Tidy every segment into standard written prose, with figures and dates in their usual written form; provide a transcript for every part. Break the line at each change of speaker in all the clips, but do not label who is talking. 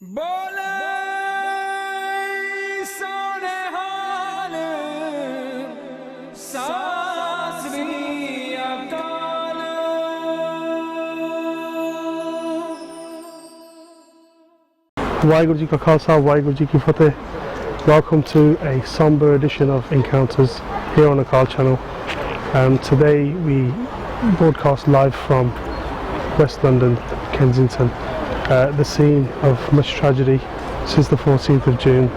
बोले सोने हाल सासरी अकाल।
Waheguru Ji Ka Khalsa, Waheguru Ji Ki Fateh. Welcome to a somber edition of Encounters here on the Carl channel. Today we broadcast live from West London, Kensington, the scene of much tragedy since the 14th of June,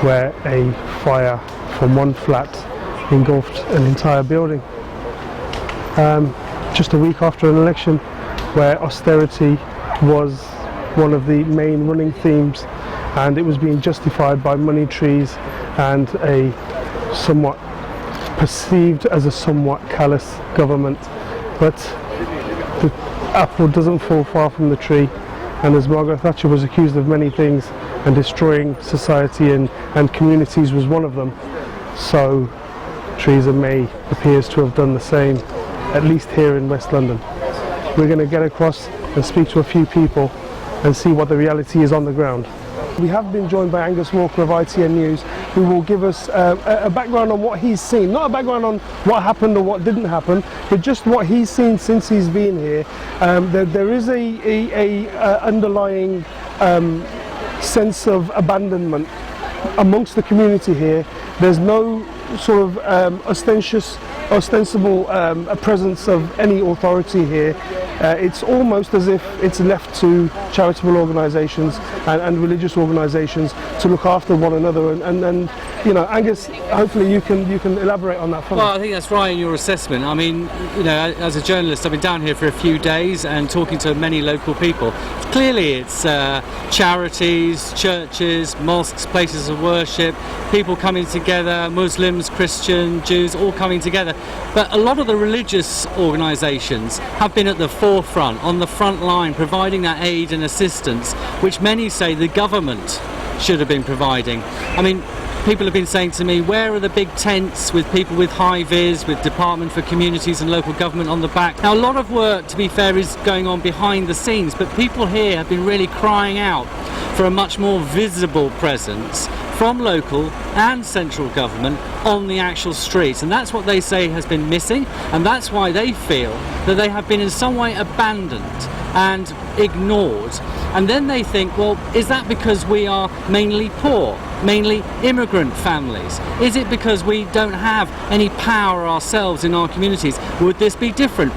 where a fire from one flat engulfed an entire building. Just a week after an election where austerity was one of the main running themes, and it was being justified by money trees and a somewhat perceived as a somewhat callous government. But the apple doesn't fall far from the tree, and as Margaret Thatcher was accused of many things, and destroying society and communities was one of them, so Theresa May appears to have done the same, at least here in West London. We're going to get across and speak to a few people and see what the reality is on the ground. We have been joined by Angus Walker of ITN News, who will give us a background on what he's seen. Not a background on what happened or what didn't happen, but just what he's seen since he's been here. There is a underlying sense of abandonment amongst the community here. There's no sort of ostensible presence of any authority here. It's almost as if it's left to charitable organisations and religious organisations to look after one another. And you know, Angus, hopefully you can elaborate on that for me.
Well, I think that's right in your assessment. I mean, you know, as a journalist, I've been down here for a few days and talking to many local people. Clearly, it's charities, churches, mosques, places of worship, people coming together, Muslims, Christian, Jews, all coming together. But a lot of the religious organisations have been at the forefront, on the front line, providing that aid and assistance, which many say the government should have been providing. I mean, people have been saying to me, where are the big tents with people with high-vis, with Department for Communities and Local Government on the back? Now, a lot of work, to be fair, is going on behind the scenes, but people here have been really crying out for a much more visible presence from local and central government on the actual streets, and that's what they say has been missing, and that's why they feel that they have been in some way abandoned and ignored. And then they think, well, is that because we are mainly poor, mainly immigrant families? Is it because we don't have any power ourselves in our communities? Would this be different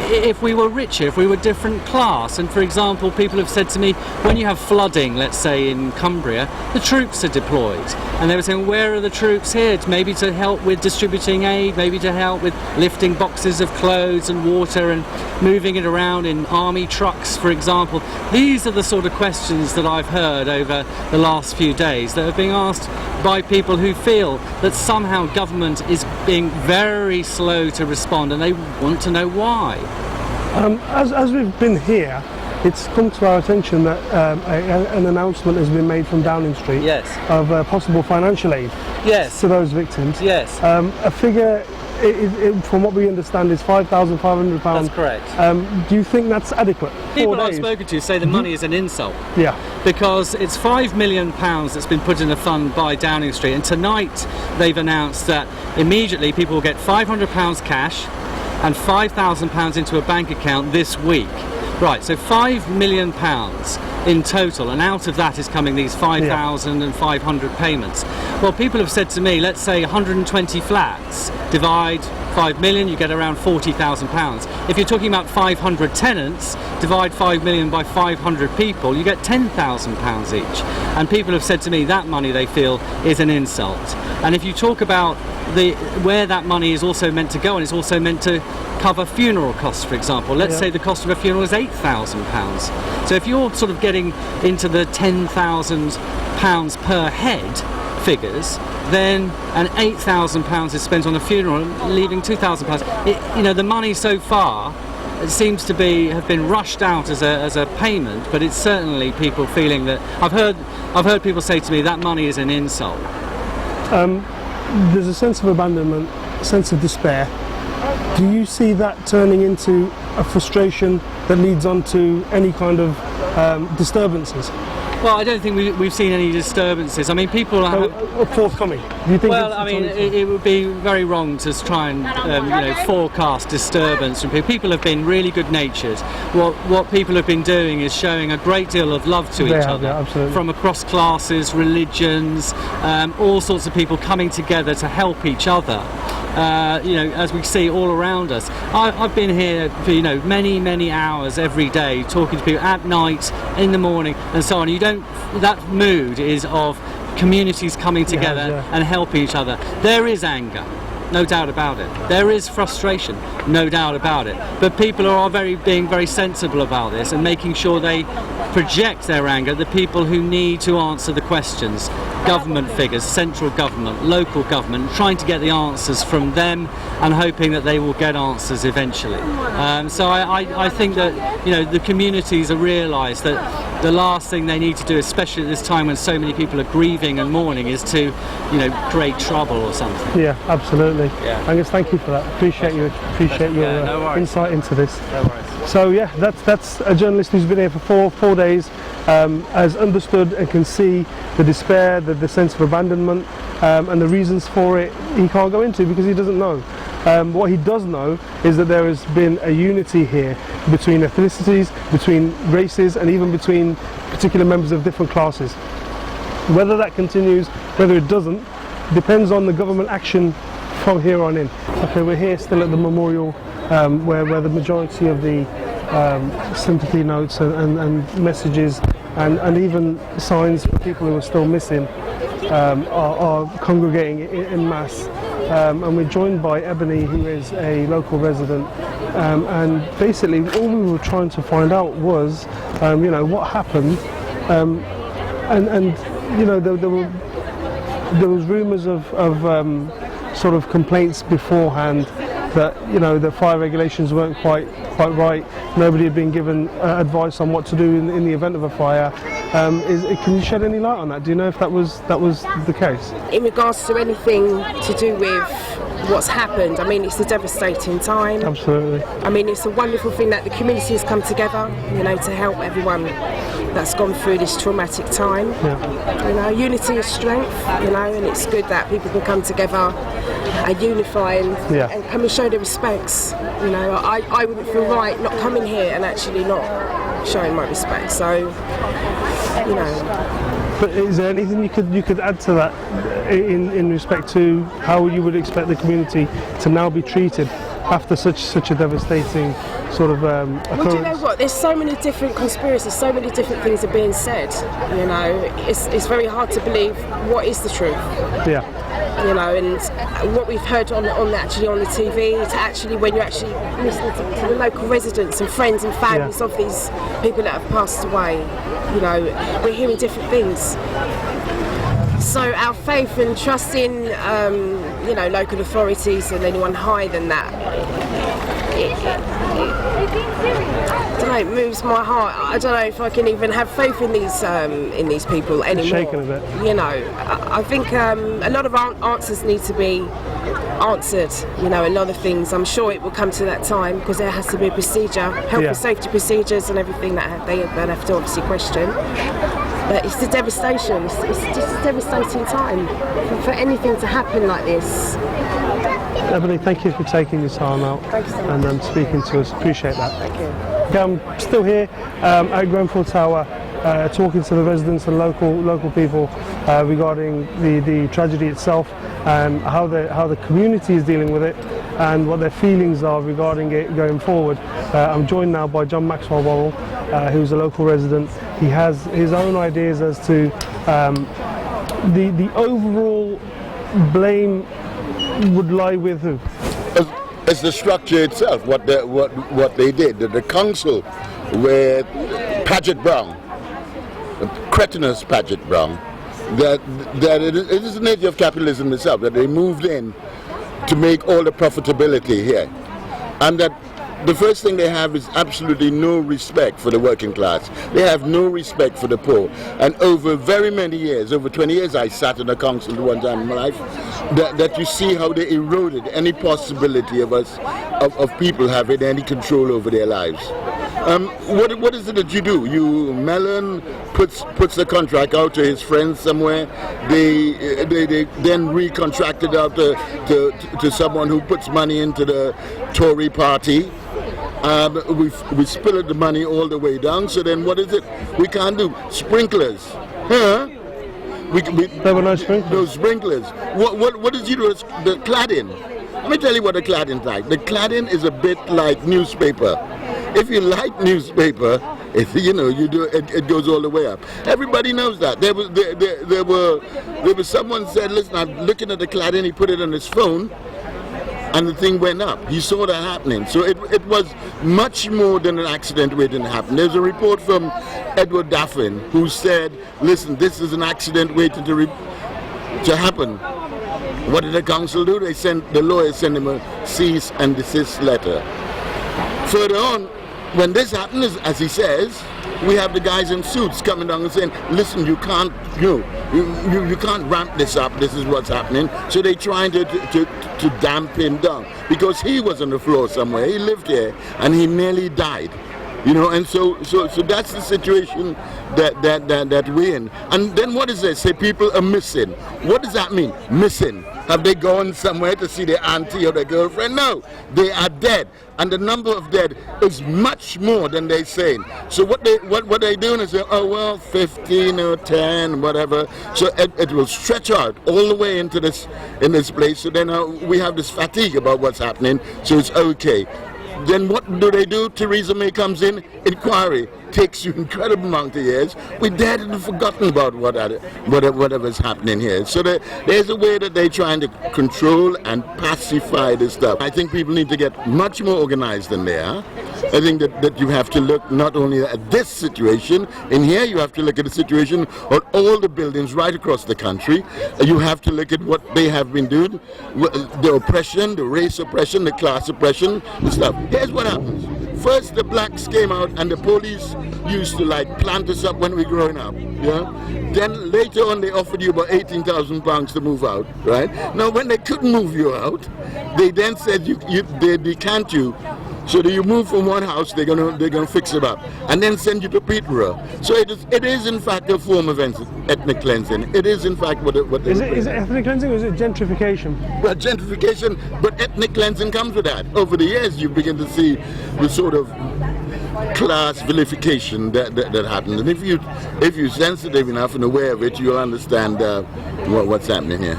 if we were richer, if we were different class? And for example, people have said to me, when you have flooding, let's say in Cumbria, the troops are deployed, and they were saying, where are the troops here? Maybe to help with distributing aid, maybe to help with lifting boxes of clothes and water and moving it around in army trucks, for example. These are the sort of questions that I've heard over the last few days that are being asked by people who feel that somehow government is being very slow to respond, and they want to know why.
As we've been here, it's come to our attention that an announcement has been made from Downing Street,
Yes.
of possible financial aid,
Yes.
to those victims.
Yes.
A figure, from what we understand, is £5,500.
That's correct.
Do you think that's adequate?
People
4
I've
days?
spoken to say the money is an insult.
Yeah.
Because it's £5 million that's been put in a fund by Downing Street, and tonight they've announced that immediately people will get £500 cash and £5,000 into a bank account this week. Right, so £5 million in total, and out of that is coming these 5,500 payments. Well, people have said to me, let's say 120 flats, divide 5 million, you get around £40,000. If you're talking about 500 tenants, divide 5 million by 500 people, you get £10,000 each. And people have said to me that money they feel is an insult. And if you talk about where that money is also meant to go, and it's also meant to cover funeral costs, for example. Let's say the cost of a funeral is £8,000. So if you're sort of getting into the £10,000 per head figures, then and £8,000 is spent on a funeral, leaving £2,000. You know, the money so far, it seems to have been rushed out as a payment, but it's certainly people feeling that I've heard people say to me that money is an insult.
There's a sense of abandonment, a sense of despair. Do you see that turning into a frustration that leads on to any kind of disturbances?
Well, I don't think we've seen any disturbances. I mean, people have...
forthcoming? Do you think?
Well, I mean, it would be very wrong to try and forecast disturbance from people. People have been really good-natured. What people have been doing is showing a great deal of love to each other,
absolutely.
From across classes, religions, all sorts of people coming together to help each other. As we see all around us. I've been here for many hours every day, talking to people at night, in the morning, and so on. That mood is of communities coming together and helping each other. There is anger, no doubt about it. There is frustration, no doubt about it. But people are being very sensible about this and making sure they project their anger at the people who need to answer the questions. Government figures, central government, local government, trying to get the answers from them and hoping that they will get answers eventually. So I think that the communities have realised that the last thing they need to do, especially at this time when so many people are grieving and mourning, is to create trouble or something.
Yeah, absolutely.
Yeah.
Angus, thank you for that. Appreciate your insight into this.
No worries.
So yeah, that's a journalist who's been here for four days, has understood and can see the despair, the sense of abandonment, and the reasons for it he can't go into because he doesn't know. What he does know is that there has been a unity here between ethnicities, between races, and even between particular members of different classes. Whether that continues, whether it doesn't, depends on the government action from here on in. Okay, we're here still at the memorial where the majority of the sympathy notes and messages and even signs for people who are still missing are congregating in mass. And we're joined by Ebony, who is a local resident, and basically all we were trying to find out was what happened, and there was rumours of sort of complaints beforehand that the fire regulations weren't quite right. Nobody had been given advice on what to do in the event of a fire. Can you shed any light on that? Do you know if that was the case?
In regards to anything to do with what's happened, I mean, it's a devastating time.
Absolutely.
I mean, it's a wonderful thing that the community has come together, to help everyone that's gone through this traumatic time.
Yeah.
Unity is strength, and it's good that people can come together and unify and come and show their respects. I wouldn't feel right not coming here and actually not showing my respect. So,
But is there anything you could add to that in respect to how you would expect the community to now be treated after such a devastating sort of occurrence?
Well, do you know what? There's so many different conspiracies, so many different things are being said. It's very hard to believe what is the truth.
Yeah.
And what we've heard on the TV, to actually when you're actually listening to the local residents and friends and families of these people that have passed away, we're hearing different things. So our faith and trust in, local authorities and anyone higher than that, it moves my heart. I don't know if I can even have faith in these people anymore.
Shaking a bit.
I think a lot of answers need to be answered. A lot of things. I'm sure it will come to that time because there has to be a procedure, health and safety procedures and everything that they have to obviously question. But it's the devastation. It's just a devastating time for anything to happen like this.
Ebony, thank you for taking your time out and speaking to us. Appreciate that.
Thank you.
Okay, I'm still here at Grenfell Tower, talking to the residents and local people regarding the tragedy itself and how the community is dealing with it and what their feelings are regarding it going forward. I'm joined now by John Maxwell-Worrell, who's a local resident. He has his own ideas as to the overall blame would lie with who?
It's the structure itself, what they did. The council with Paget Brown, cretinous Paget Brown, that it is the nature of capitalism itself, that they moved in to make all the profitability here. And that the first thing they have is absolutely no respect for the working class. They have no respect for the poor. And over very many years, over 20 years, I sat in a council one time in my life, that you see how they eroded any possibility of people having any control over their lives. What is it that you do? Mellon puts the contract out to his friends somewhere. They then recontract it out to someone who puts money into the Tory party. We spill the money all the way down. So then what is it we can't do? Sprinklers, huh?
There were no sprinklers.
No sprinklers. What did you do? The cladding. Let me tell you what the cladding's like. The cladding is a bit like newspaper. If you like newspaper, it goes all the way up. Everybody knows that. There was someone said, listen, I'm looking at the cladding. He put it on his phone, and the thing went up. He saw that happening. So it was much more than an accident waiting to happen. There's a report from Edward Daffin who said, listen, this is an accident waiting to happen. What did the council do? The lawyers sent him a cease and desist letter. Further on, when this happens, as he says, we have the guys in suits coming down and saying, listen, you can't ramp this up, this is what's happening. So they're trying to damp him down, because he was on the floor somewhere, he lived here, and he nearly died. And so that's the situation that we're in. And then what is this? Say people are missing. What does that mean? Missing. Have they gone somewhere to see their auntie or their girlfriend? No, they are dead. And the number of dead is much more than they're saying. So what they're doing is saying, oh well, 15 or 10, whatever. So it will stretch out all the way in this place. So then we have this fatigue about what's happening. So it's okay. Then what do? Theresa May comes in, inquiry, takes you incredible amount of years. We're dead and forgotten about whatever's happening here. So there's a way that they're trying to control and pacify this stuff. I think people need to get much more organized than they are. I think that you have to look not only at this situation in here, you have to look at the situation on all the buildings right across the country. You have to look at what they have been doing, the oppression, the race oppression, the class oppression, the stuff. Here's what happens. First, the blacks came out and the police used to plant us up when we were growing up. Yeah. Then later on, they offered you about £18,000 to move out. Right. Now, when they couldn't move you out, they then said they decant you. So that you move from one house, they're gonna fix it up, and then send you to Peterborough. So it is in fact a form of ethnic cleansing. It is in fact what they
is it ethnic cleansing or is it gentrification?
Well, gentrification, but ethnic cleansing comes with that. Over the years, you begin to see the sort of class vilification that happens. And if you're sensitive enough and aware of it, you'll understand what's happening here.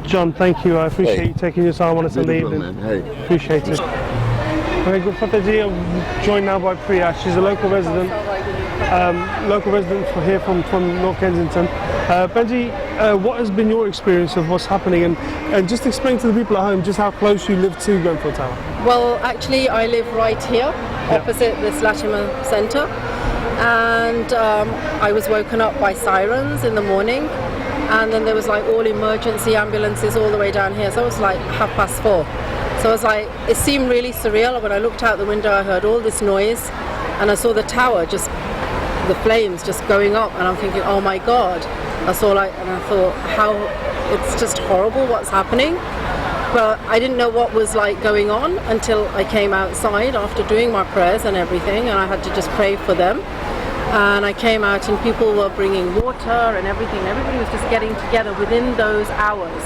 John, thank you. I appreciate you taking your time on a Sunday evening.
Hey.
Appreciate it. Very good. Fataji, I'm joined now by Priya. She's a local resident here from North Kensington. Benji, what has been your experience of what's happening, and just explain to the people at home just how close you live to Grenfell Tower.
Well, actually, I live right here, opposite this Latimer Centre, and I was woken up by sirens in the morning, and then there was all emergency ambulances all the way down here, so it was 4:30. So I was it seemed really surreal. When I looked out the window, I heard all this noise, and I saw the tower the flames just going up, and I'm thinking, oh my God. I saw and I thought, how, it's just horrible what's happening. But I didn't know what was going on until I came outside after doing my prayers and everything, and I had to just pray for them. And I came out and people were bringing water and everything. Everybody was just getting together within those hours.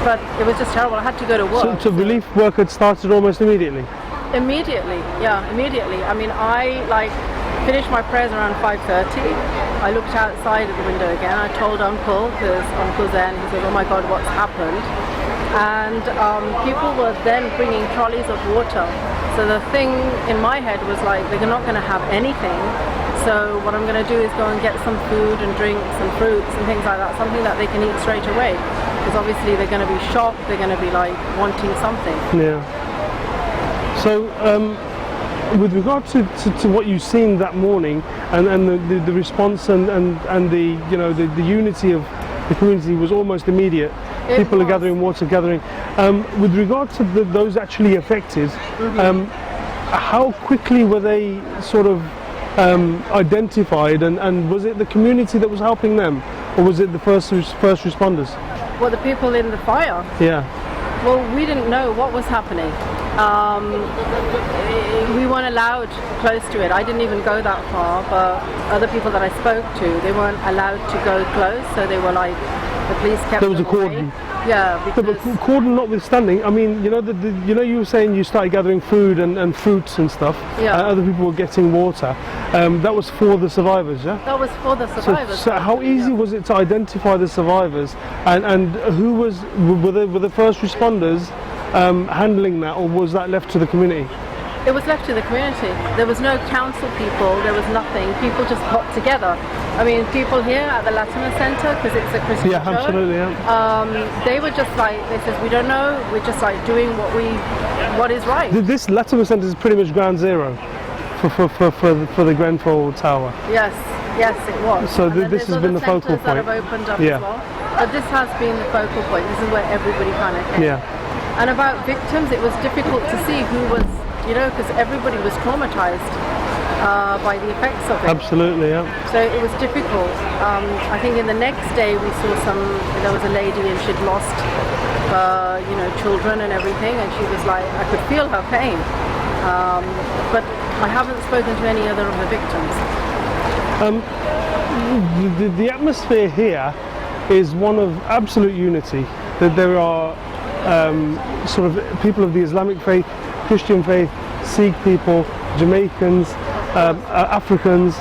But it was just terrible. I had to go to work.
So relief work had started almost immediately?
Immediately. I mean, I finished my prayers around 5:30. I looked outside at the window again. I told Uncle, because Uncle's there, and he said, oh my God, what's happened? And people were then bringing trolleys of water. So the thing in my head was they're not going to have anything. So what I'm going to do is go and get some food and drinks and fruits and things like that, something that they can eat straight away. Because obviously they're going to be shocked, they're going to be wanting something.
Yeah. So with regard to what you've seen that morning and the response and the the unity of the community was almost immediate. People are gathering, water gathering. With regard to those actually affected, how quickly were they sort of identified, and was it the community that was helping them, or was it the first responders?
Well, the people in the fire?
Yeah.
Well, we didn't know what was happening. we weren't allowed close to it. I didn't even go that far, but other people that I spoke to, they weren't allowed to go close, so they were like, the police kept
There was a
them away.
cordon.
Yeah,
Yeah, but
because
cordon notwithstanding, I mean, you know, you know, you were saying you started gathering food and fruits and stuff.
Yeah.
Other people were getting water. That was for the survivors, yeah.
that was for the survivors.
So how easy was it to identify the survivors, and who were the first responders handling that, or was that left to the community?
It was left to the community. There was no council people, there was nothing. People just got together. I mean, people here at the Latimer Centre, because it's a Christian
Yeah,
church,
absolutely, yeah.
they were just like, they said, we don't know, we're just like doing what is right.
This Latimer Centre is pretty much ground zero for the Grenfell Tower.
Yes, it was.
So
And then
this
there's
has been
other
the focal
centres that
point.
have opened up
Yeah.
as well. But this has been the focal point. This is where everybody kind of came.
Yeah.
And about victims, it was difficult to see who was, you know, because everybody was traumatized by the effects of it.
Absolutely, yeah.
So it was difficult. I think in the next day we saw there was a lady and she'd lost, you know, children and everything, and she was like, I could feel her pain. But I haven't spoken to any other of the victims.
The atmosphere here is one of absolute unity. That there are sort of people of the Islamic faith, Christian faith, Sikh people, Jamaicans, Africans.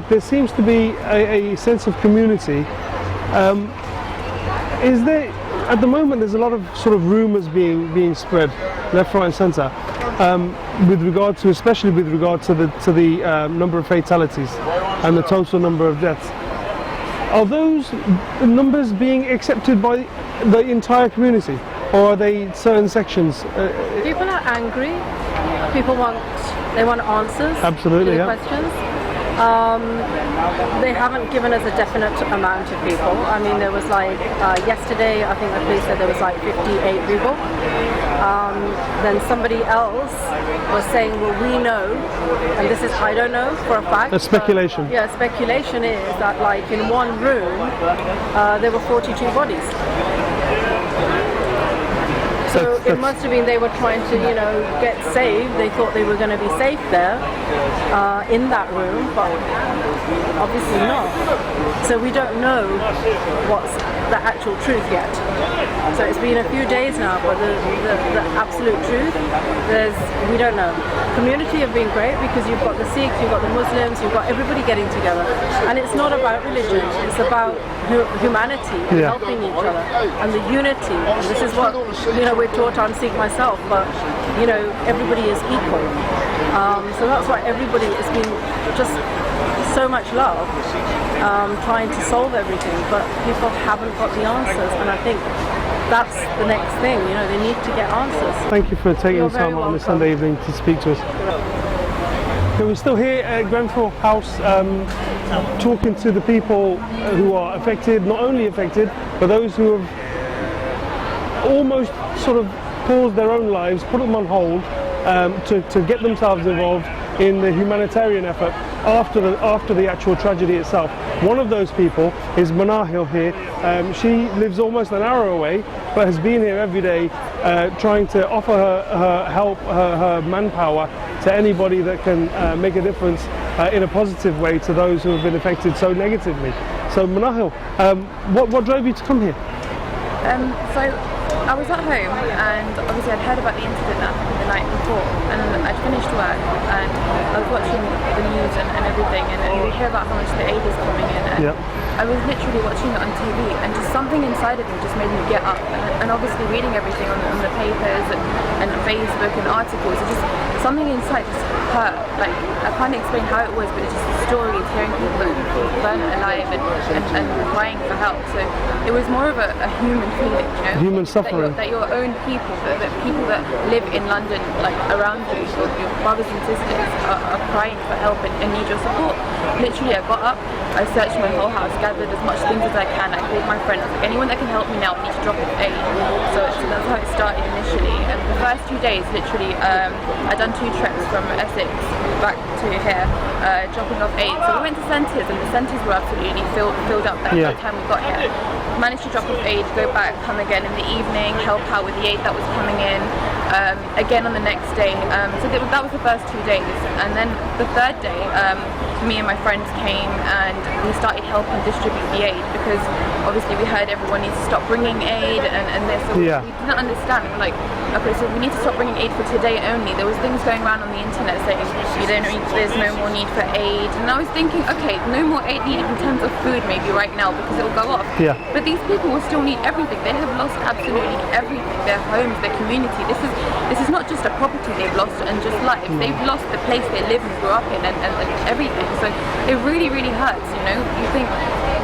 There seems to be a sense of community. Is there, at the moment, there's a lot of sort of rumours being spread left, right, and centre, especially with regard to the number of fatalities and the total number of deaths. Are those numbers being accepted by the entire community, or are they certain sections?
People are angry. People want answers
Absolutely,
to the
yeah.
questions. They haven't given us a definite amount of people. I mean, there was like yesterday, I think the police said there was like 58 people. Then somebody else was saying, well, we know, and this is, I don't know for a fact.
That's speculation.
Yeah, speculation is that like in one room, there were 42 bodies. So it must have been they were trying to, you know, get saved. They thought they were going to be safe there in that room, but obviously not. So we don't know what's the actual truth yet. So it's been a few days now, but the absolute truth, we don't know. Community have been great because you've got the Sikhs, you've got the Muslims, you've got everybody getting together. And it's not about religion, it's about humanity and
Yeah.
helping each other and the unity. And this is what, you know, we're taught. I'm Sikh myself, but you know, everybody is equal. So that's why everybody has been just so much love, trying to solve everything, but people haven't got the answers, and I think that's the next thing, you know, they need to get answers.
Thank you for taking
You're
the time
very
out on this
welcome.
Sunday evening to speak to us. Okay, we're still here at Grenfell House, talking to the people who are affected, not only affected, but those who have almost sort of paused their own lives, put them on hold, to get themselves involved in the humanitarian effort after the actual tragedy itself. One of those people is Manahil here. She lives almost an hour away, but has been here every day trying to offer her help, her manpower to anybody that can make a difference in a positive way to those who have been affected so negatively. So Manahil, what drove you to come here?
So I was at home, and obviously I'd heard about the incident that happened the night before, and I'd finished work and I was watching the news and everything, and we hear about how much the aid is coming in, and
Yep.
I was literally watching it on TV, and just something inside of me just made me get up, and obviously reading everything on the papers and Facebook and articles, it just something inside just hurt. Like, I can't explain how it was, but it's just the stories, hearing people that were burnt alive and crying for help. So it was more of a human feeling, you know,
Human suffering.
that your own people, that people that live in London London, like around you, your brothers and sisters are crying for help and need your support. Literally, I got up, I searched my whole house, gathered as much things as I can. I called my friends, like, anyone that can help me now, I need to drop off aid. So that's how it started initially. And the first 2 days, literally, I'd done 2 trips from Essex back to here, dropping off aid. So we went to centres, and the centres were absolutely filled up by the time we got here. Managed to drop off aid, go back, come again in the evening, help out with the aid that was coming in. Again on the next day. So that was the first 2 days, and then the third day, me and my friends came and we started helping distribute the aid, because obviously we heard everyone needs to stop bringing aid, and so we didn't understand. We're like, okay, so we need to stop bringing aid for today only. There was things going around on the internet saying there's no more need for aid, and I was thinking, okay, no more aid needed in terms of food maybe right now because it will go off. But these people will still need everything. They have lost absolutely everything, their homes, their community. This is not just a property they've lost and just life. They've lost the place they live and grew up in and everything. So it really, really hurts, you know. You think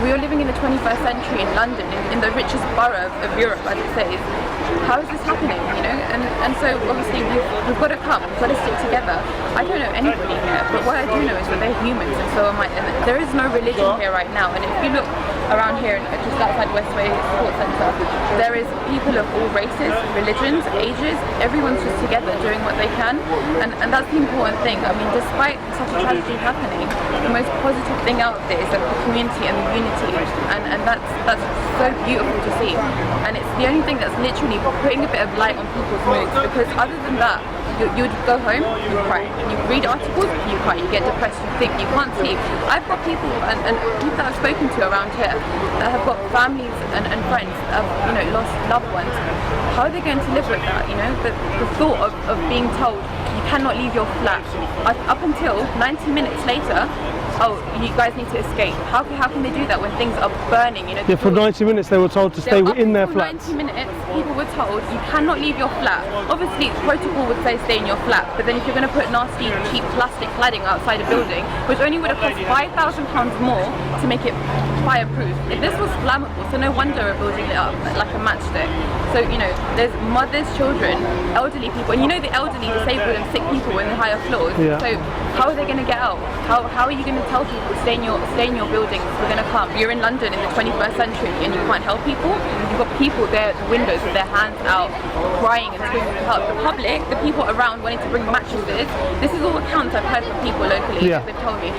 we are living in the 21st century in London, in the richest borough of Europe, as it says. How is this happening, you know? And so obviously we've got to come, we've got to stick together. I don't know anybody here, but what I do know is that they're humans, and so am I. And there is no religion here right now. And if you look around here, just outside Westway Sports Centre, there is people of all races, religions, ages. Everyone's just together doing what they can, and that's the important thing. I mean, despite such a tragedy happening, the most positive thing out of it is that the community and the unity, and that's so beautiful to see. And it's the only thing that's literally putting a bit of light on people's moods, because other than that, you'd go home, you cry. You read articles, you cry. You get depressed, you think, you can't sleep. I've got people and people that I've spoken to around here that have got families and friends that have, you know, lost loved ones. How are they going to live with that, you know? The thought of being told you cannot leave your flat up until 90 minutes later, oh, you guys need to escape. How can they do that when things are burning? You know.
For 90 minutes they were told to stay in their flats.
90 minutes, people were told you cannot leave your flat. Obviously, protocol would say stay in your flat, but then if you're going to put nasty, cheap plastic cladding outside a building, which only would have cost £5,000 more to make it fireproof. If this was flammable, so no wonder we're building it up like a matchstick. So, you know, there's mothers, children, elderly people, and you know the elderly, disabled and sick people in the higher floors. So how are they going to get out? How are you going to tell people stay in your buildings, we're going to come? You're in London in the 21st century and you can't help people? You've got people there at the windows with their hands out, crying and screaming for help. The public, the people around wanting to bring mattresses, this is all accounts I've heard from people locally, they've told me.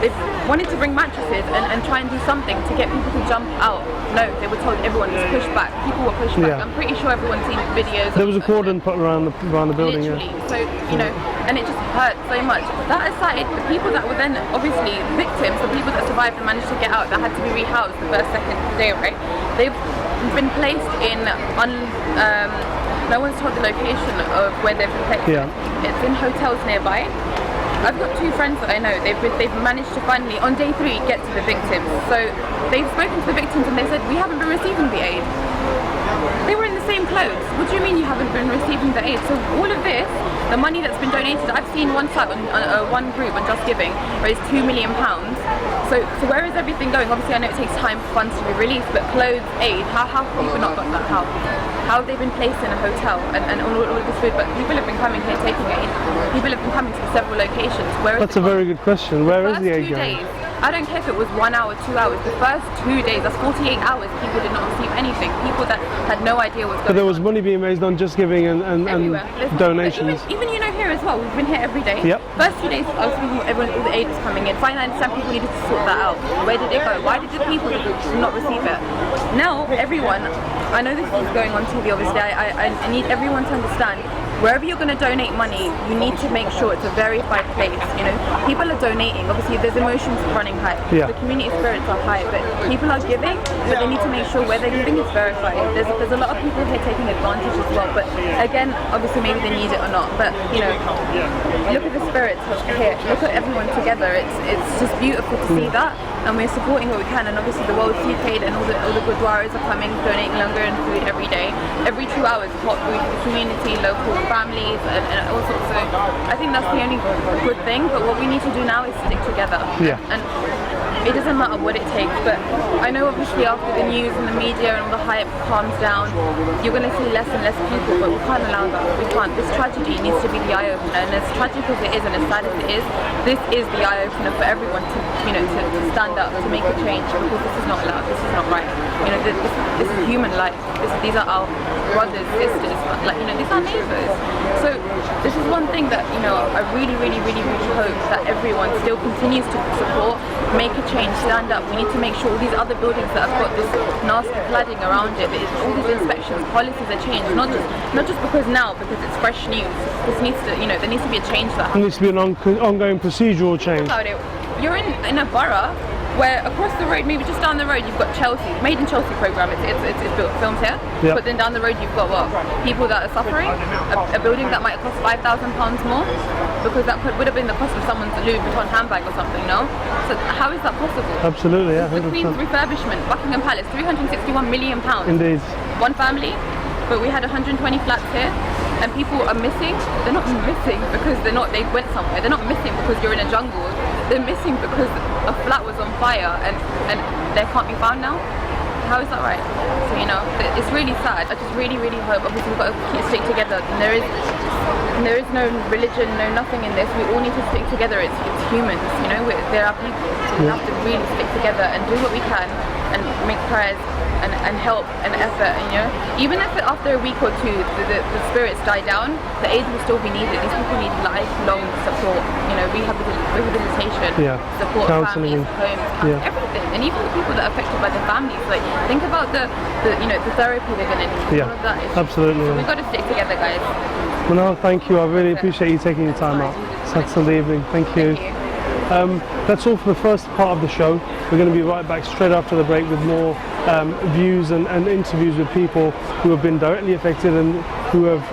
They've wanted to bring mattresses and try and do something to get people to jump out. No, they were told everyone was pushed back. People were pushed back. I'm pretty sure everyone's seen videos.
There was a cordon put around the building.
Literally. So, you know, and it just hurt so much. That aside, the people that were then obviously victims, the people that survived and managed to get out, that had to be rehoused the first, second day, right? They've been placed in, no one's told the location of where they've been placed. It's in hotels nearby. I've got 2 friends that I know, they've managed to finally, on day 3, get to the victims. So they've spoken to the victims and they said, we haven't been receiving the aid. They were in the same clothes. What do you mean you haven't been receiving the aid? So all of this, the money that's been donated, I've seen one site on one group on Just Giving raised £2 million. So where is everything going? Obviously I know it takes time for funds to be released, but clothes, aid, how have people not got that? How have they been placed in a hotel and all of this food? But people have been coming here taking aid. People have been coming to several locations. Where is
That's a very good question. Where is the aid going?
I don't care if it was 1 hour, 2 hours. The first 2 days, that's 48 hours, people did not receive anything. People that had no idea what's going on.
But there was money being raised on Just Giving and donations.
Even you know here as well, we've been here every day. First 2 days, I was thinking everyone, all the aid was coming in. Finally, I understand people needed to sort that out. Where did it go? Why did the people not receive it? Now, everyone, I know this is going on TV, obviously, I need everyone to understand, wherever you're going to donate money, you need to make sure it's a verified place. You know, people are donating. Obviously, there's emotions running high. The community spirits are high, but people are giving, but they need to make sure where they're giving is verified. There's a lot of people here taking advantage as well. But again, obviously, maybe they need it or not. But you know, look at the spirits here. Look at everyone together. It's just beautiful to see that, and we're supporting what we can. And obviously, the World Food Aid and all the Gurdwaras are coming, donating longer and food every day. Every 2 hours, hot food for the community, local families and all sorts. So I think that's the only good thing, but what we need to do now is stick together. And it doesn't matter what it takes. But I know obviously after the news and the media and all the hype calms down, you're going to see less and less people, but we can't allow that. We can't. This tragedy needs to be the eye-opener, and as tragic as it is and as sad as it is, this is the eye-opener for everyone to, to stand up, to make a change, because this is not allowed, this is not right. This is human life. These are our brothers, sisters, these are neighbours. So this is one thing that, I really, really, really, really hope that everyone still continues to support, make a change, stand up. We need to make sure all these other buildings that have got this nasty cladding around it, all these inspections, policies are changed, not just because now, because it's fresh news. This needs to, there needs to be a change that happens.
There needs to be an ongoing procedural change.
Think about it. You're in a borough where across the road, maybe just down the road, you've got Chelsea, Made in Chelsea programme. It's built, filmed here.
Yep.
But then down the road, you've got what? People that are suffering. A building that might cost £5,000 more, because that would have been the cost of someone's Louis Vuitton handbag or something. No. So how is that possible?
Absolutely, yeah.
The
100%.
Queen's refurbishment, Buckingham Palace, £361 million.
Indeed.
One family, but we had 120 flats here. And people are missing. They're not missing because they went somewhere. They're not missing because you're in a jungle. They're missing because a flat was on fire and they can't be found now. How is that right? So it's really sad. I just really, really hope. Obviously, we've got to stick together. And there is no religion, no nothing in this. We all need to stick together. It's humans. There are people. So we have to really stick together and do what we can and make prayers and help and effort. Even if after a week or two the spirits die down, the aid will still be needed. These people need lifelong support. Rehabilitation, support,
counselling,
families, homes, everything. And even the people that are affected by the families, think about the therapy they're going to need. All of that is,
absolutely.
So we've got to stick together, guys.
Well, no, thank you. I really appreciate you taking your time out. That's Sunday evening. Thank you. That's all for the first part of the show. We're going to be right back straight after the break with more views and interviews with people who have been directly affected and who have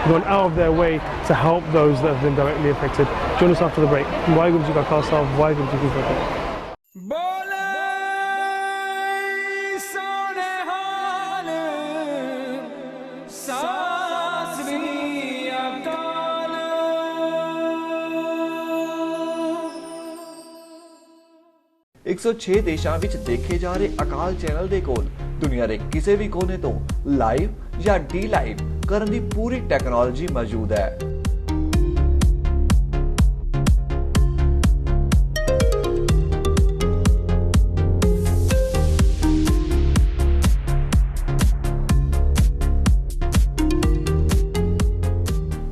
gone out of their way to help those that have been directly affected. Join us after the break. Waiguru ji ka Khalsa, Waiguru ji ki Fateh.
बोले सोने हाल सासरी अकाल
106 ਦੇਸ਼ਾਂ ਵਿੱਚ ਦੇਖੇ ਜਾ ਰਹੇ ਅਕਾਲ channel ਦੇ ਕੋਲ ਦੁਨੀਆ ਦੇ ਕਿਸੇ ਵੀ ਕੋਨੇ ਤੋਂ ਲਾਈਵ ਜਾਂ ਡੀ ਲਾਈਵ ਕਰਨ ਦੀ ਪੂਰੀ ਟੈਕਨੋਲੋਜੀ ਮੌਜੂਦ ਹੈ।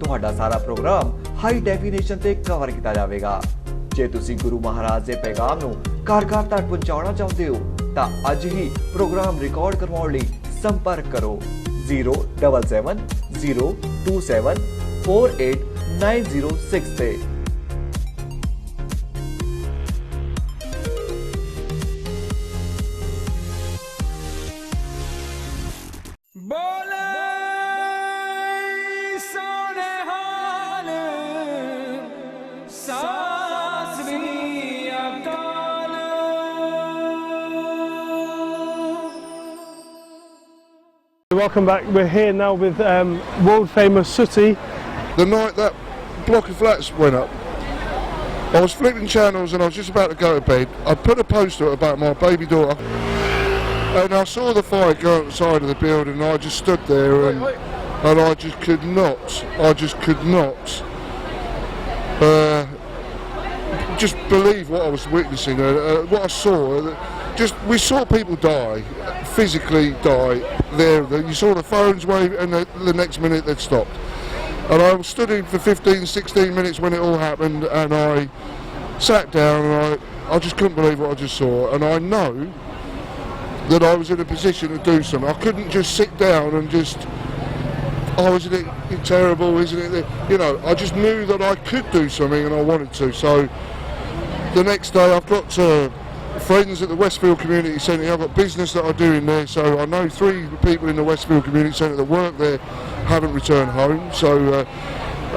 ਤੁਹਾਡਾ ਸਾਰਾ ਪ੍ਰੋਗਰਾਮ ਹਾਈ ਡੈਫੀਨੇਸ਼ਨ ਤੇ ਕਵਰ ਕੀਤਾ ਜਾਵੇਗਾ। ਜੇ ਤੁਸੀਂ ਗੁਰੂ ਮਹਾਰਾਜ ਦੇ ਪੈਗਾਮ ਨੂੰ ਘਰ-ਘਰ ਤੱਕ ਪਹੁੰਚਾਉਣਾ ਚਾਹੁੰਦੇ ਹੋ ਤਾਂ ਅੱਜ ਹੀ ਪ੍ਰੋਗਰਾਮ ਰਿਕਾਰਡ ਕਰਵਾਉਣ ਲਈ ਸੰਪਰਕ ਕਰੋ 07702748906 ਤੇ।
बोले सोने हाल सासरी अकाल
Welcome back. We're here now with world famous Sooty.
The night that block of flats went up, I was flipping channels and I was just about to go to bed. I put a poster up about my baby daughter and I saw the fire go outside of the building and I just stood there and I just could not just believe what I was witnessing, what I saw. We saw people die, physically die there. You saw the phones wave and the next minute they'd stopped. And I stood in for 15-16 minutes when it all happened and I sat down and I just couldn't believe what I just saw. And I know that I was in a position to do something. I couldn't just sit down and just, oh, isn't it terrible, isn't it? I just knew that I could do something and I wanted to. So the next day I've got friends at the Westfield Community Centre. I've got business that I do in there, so I know 3 people in the Westfield Community Centre that work there haven't returned home. So,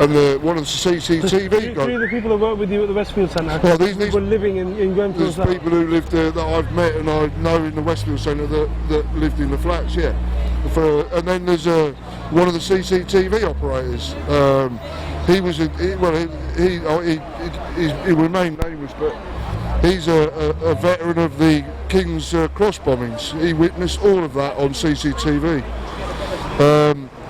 and one of the CCTV guys.
3 of the people that work with you at the Westfield Centre.
Well, these
were living in Grenfell Tower.
There's people who lived there that I've met and I know in the Westfield Centre that lived in the flats. Yeah. And then there's one of the CCTV operators. He was he remained nameless, but He's a veteran of the King's Cross bombings. He witnessed all of that on CCTV.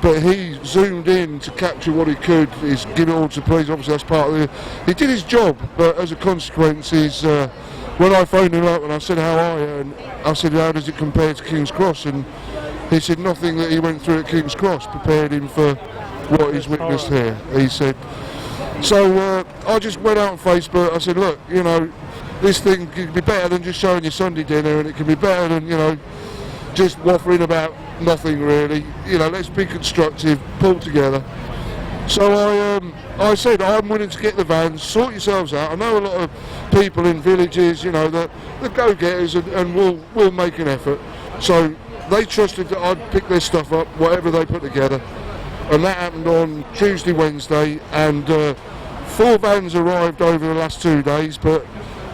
But he zoomed in to capture what he could. He's given it all to police. Obviously, that's part of the. He did his job, but as a consequence, when I phoned him up and I said, "How are you?" and I said, "How does it compare to King's Cross?" and he said, "Nothing that he went through at King's Cross prepared him for what he's witnessed here." He said. So I just went out on Facebook. I said, "Look, you know, this thing can be better than just showing your Sunday dinner, and it can be better than, you know, just waffling about nothing really. You know, let's be constructive, pull together." So I said, "I'm willing to get the vans, sort yourselves out. I know a lot of people in villages, you know, the go-getters, and we'll make an effort." So they trusted that I'd pick their stuff up, whatever they put together. And that happened on Tuesday, Wednesday, and 4 vans arrived over the last 2 days, but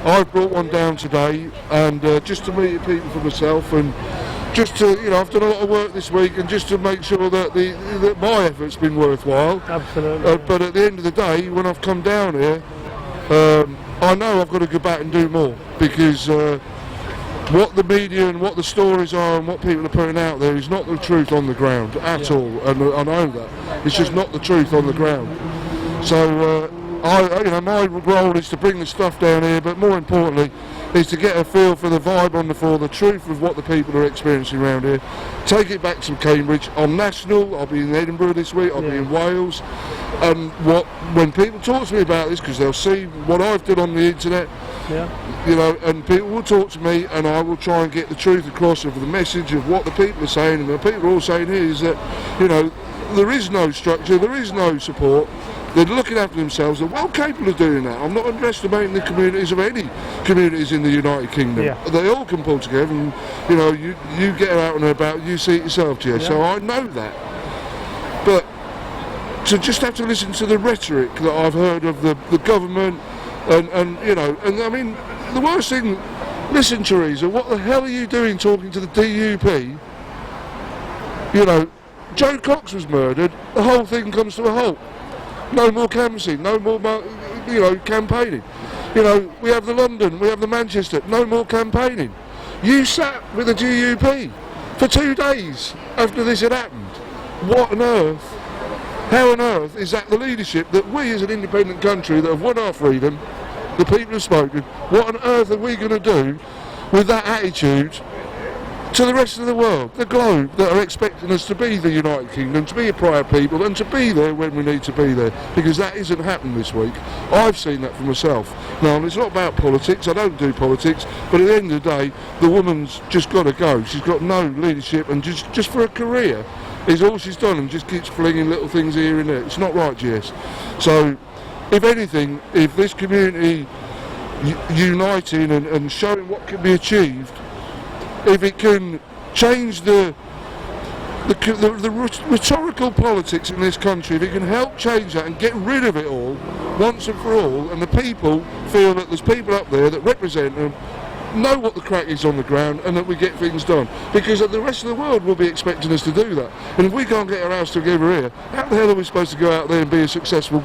I've brought one down today, and just to meet people for myself, and just to, you know, I've done a lot of work this week, and just to make sure that that my effort's been worthwhile.
Absolutely.
But at the end of the day, when I've come down here, I know I've got to go back and do more, because what the media and what the stories are and what people are putting out there is not the truth on the ground at all, and I know that. It's just not the truth on the ground. So you know, my role is to bring the stuff down here, but more importantly is to get a feel for the vibe on the floor, the truth of what the people are experiencing around here. Take it back to Cambridge. I'm national. I'll be in Edinburgh this week. I'll be in Wales. And when people talk to me about this, because they'll see what I've done on the internet, you know, and people will talk to me, and I will try and get the truth across of the message of what the people are saying. And the people are all saying here is that, you know, there is no structure, there is no support. They're looking after themselves. They're well capable of doing that. I'm not underestimating the communities of any communities in the United Kingdom. They all can pull together, and, you know, you get out and about, you see it yourself, Jess. So I know that. But to just have to listen to the rhetoric that I've heard of the government, and you know, and I mean, the worst thing, listen, Teresa, what the hell are you doing talking to the DUP? You know, Joe Cox was murdered, the whole thing comes to a halt. No more canvassing, no more, you know, campaigning. You know, we have the London, we have the Manchester, no more campaigning. You sat with the DUP for 2 days after this had happened. What on earth, how on earth is that the leadership that we as an independent country that have won our freedom, the people have spoken, what on earth are we going to do with that attitude to the rest of the world, the globe, that are expecting us to be the United Kingdom, to be a proud people, and to be there when we need to be there, because that isn't happened this week. I've seen that for myself. Now, it's not about politics, I don't do politics, but at the end of the day, the woman's just got to go. She's got no leadership, and just for a career is all she's done, and just keeps flinging little things here and there. It's not right, Jess. So, if anything, if this community uniting and showing what can be achieved, if it can change the rhetorical politics in this country, if it can help change that and get rid of it all once and for all, and the people feel that there's people up there that represent them, know what the crack is on the ground, and that we get things done, because the rest of the world will be expecting us to do that. And if we can't get our house together here, how the hell are we supposed to go out there and be a successful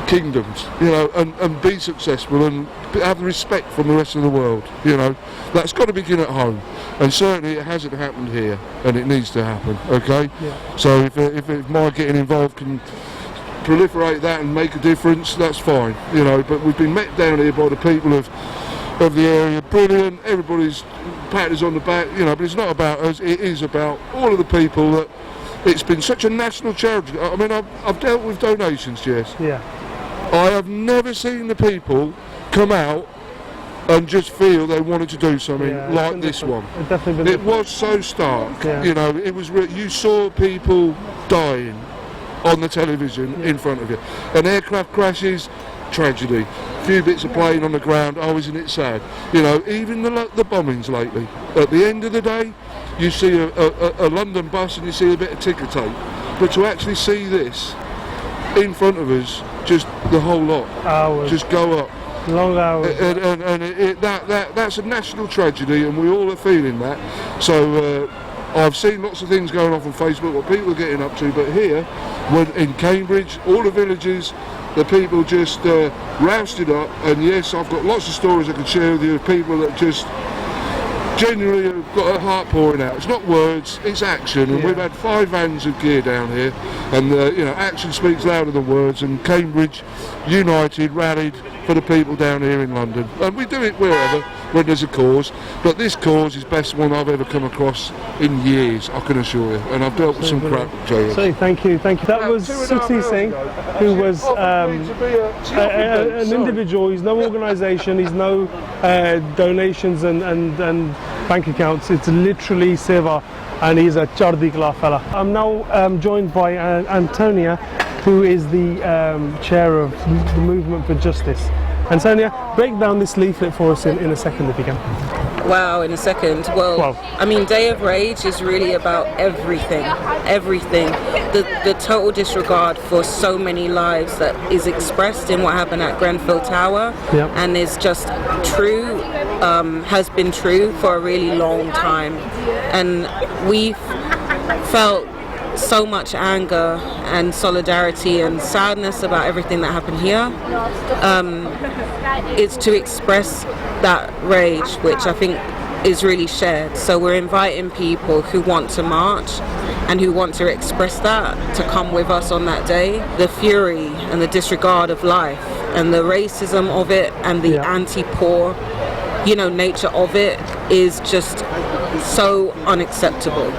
kingdoms, you know, and be successful and have respect from the rest of the world? You know, that's got to begin at home, and certainly it hasn't happened here, and it needs to happen. Okay, so if my getting involved can proliferate that and make a difference, that's fine, you know. But we've been met down here by the people of the area, brilliant. Everybody's pat us on the back, you know. But it's not about us; it is about all of the people that. It's been such a national charity. I mean, I've dealt with donations, Jess. I have never seen the people come out and just feel they wanted to do something like this one. It was so stark, you know. It was you saw people dying on the television in front of you, and aircraft crashes, tragedy. A few bits of plane on the ground. Oh, isn't it sad? You know, even the bombings lately. At the end of the day, you see a London bus and you see a bit of ticker tape, but to actually see this in front of us, just the whole lot, hours, just go up, long hours, and that's a national tragedy, and we all are feeling that. So I've seen lots of things going off on Facebook, what people are getting up to, but here, when in Cambridge, all the villages, the people just roused it up. And yes, I've got lots of stories I can share with you of people that just genuinely have got a heart pouring out. It's not words, it's action. And we've had 5 vans of gear down here, and action speaks louder than words. And Cambridge United rallied for the people down here in London, and we do it wherever when there's a cause, but this cause is the best one I've ever come across in years, I can assure you, and I've dealt with some crap, Jay.
So thank you. That was Sukhdeep Singh, who was an individual. He's no organisation, he's no donations and bank accounts. It's literally seva, and he's a chardi kala fella. I'm now joined by Antonia, who is the chair of the Movement for Justice. Antonia, break down this leaflet for us in a second if you can.
Wow, in a second. Well, I mean, Day of Rage is really about everything. The total disregard for so many lives that is expressed in what happened at Grenfell Tower, and is just true, has been true for a really long time. And we've felt so much anger and solidarity and sadness about everything that happened here. It's to express that rage, which I think is really shared. So we're inviting people who want to march and who want to express that to come with us on that day. The fury and the disregard of life and the racism of it and the anti-poor, nature of it is just so unacceptable.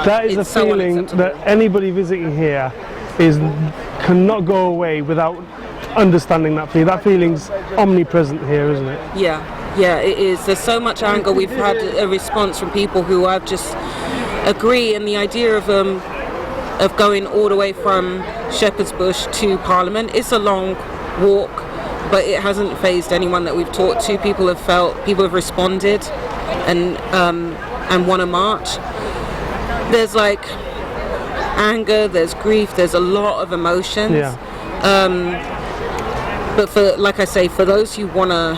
That is a feeling that anybody visiting here cannot go away without understanding that feeling. That feeling's omnipresent here, isn't it?
Yeah, it is. There's so much anger. We've had a response from people who I just agree, and the idea of going all the way from Shepherd's Bush to Parliament, it's a long walk, but it hasn't fazed anyone that we've talked to. People have responded and want to march. There's anger, there's grief, there's a lot of emotions. But for those who want to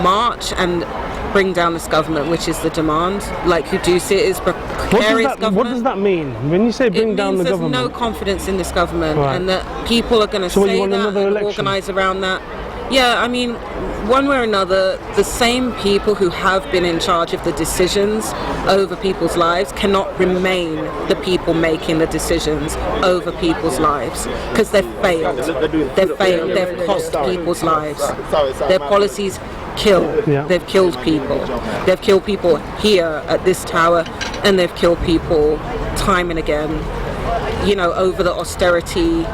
march and bring down this government, which is the demand, who do see it as precarious government.
What does that mean? When you say bring down the government?
There's no confidence in this government, and that people are going to say that and organise around that. Yeah, I mean, one way or another, the same people who have been in charge of the decisions over people's lives cannot remain the people making the decisions over people's lives, because they've failed. They've cost people's lives. Their policies kill. They've killed people. They've killed people here at this tower, and they've killed people time and again, over the austerity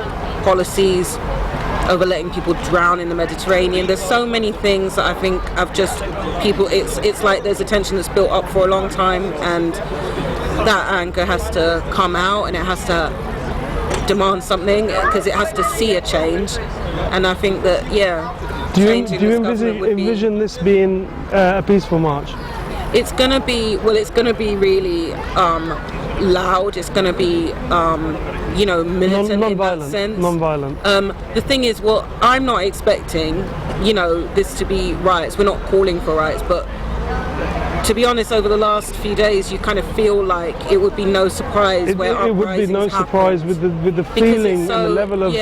policies, over letting people drown in the Mediterranean. There's so many things that I think it's like there's a tension that's built up for a long time, and that anger has to come out, and it has to demand something, because it has to see a change. And I think that,
do you envision this being a peaceful march?
It's going to be really loud. It's going to be militant in that sense.
Non-violent.
The thing is, I'm not expecting this to be riots. We're not calling for riots, but to be honest, over the last few days, you kind of feel like it would be no surprise
it would be no surprise with the feeling and the level of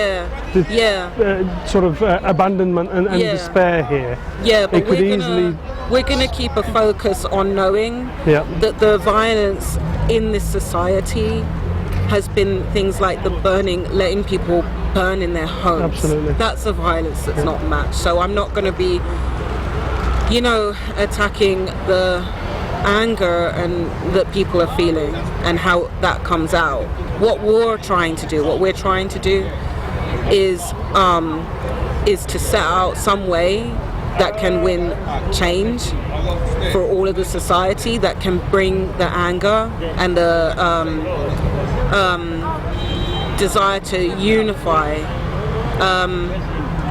sort of abandonment and despair here.
Yeah, but we're gonna keep a focus on knowing that the violence in this society has been things like letting people burn in their homes.
Absolutely.
That's a violence that's not matched. So I'm not going to be, attacking the anger and that people are feeling and how that comes out. What we're trying to do is to set out some way that can win change for all of the society, that can bring the anger and the desire to unify